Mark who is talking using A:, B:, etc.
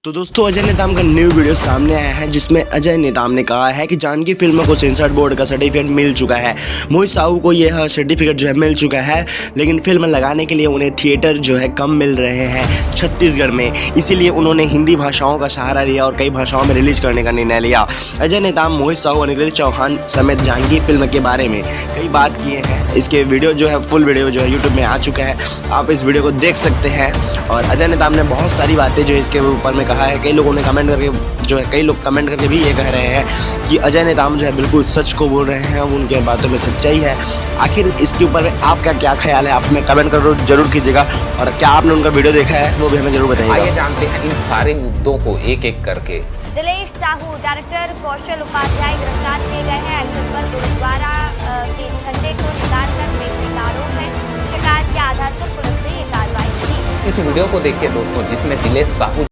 A: तो दोस्तों अजय नेताम का न्यू वीडियो सामने आया है जिसमें अजय नेताम ने कहा है कि जानकी फिल्म को सेंसर बोर्ड का सर्टिफिकेट मिल चुका है। मोहित साहू को यह सर्टिफिकेट जो है मिल चुका है, लेकिन फिल्म लगाने के लिए उन्हें थिएटर जो है कम मिल रहे हैं छत्तीसगढ़ में, इसीलिए उन्होंने हिंदी भाषाओं का सहारा लिया और कई भाषाओं में रिलीज करने का निर्णय लिया। अजय नेताम, मोहित साहू, अनिल चौहान समेत जानकी फिल्म के बारे में कई बात किए हैं। इसके वीडियो जो है फुल वीडियो जो है यूट्यूब में आ चुका है, आप इस वीडियो को देख सकते हैं। और अजय नेताम ने बहुत सारी बातें जो इसके ऊपर में कहा है। कई लोगों ने कमेंट करके भी ये कह रहे हैं कि अजय नेताम जो है बिल्कुल सच को बोल रहे हैं, उनके बातों में सच्चाई है। आखिर इसके ऊपर आपका क्या ख्याल है, आप में कमेंट जरूर कीजिएगा। और क्या आपने उनका वीडियो देखा है वो भी हमें जरूर बताइएगा।
B: आइए जानते हैं इन सारे मुद्दों को एक एक करके।
C: दिलेश साहू, डायरेक्टर कौशल उपाध्याय गिरफ्तार किए गए हैं। एक्टर पर गुरुद्वारा के झंडे को निकालकर फेंकने का आरोप है। शिकायत के आधार पर पुलिस ने ये कार्रवाई की।
B: इस वीडियो को देखिए दोस्तों, जिसमें दिलेश साहू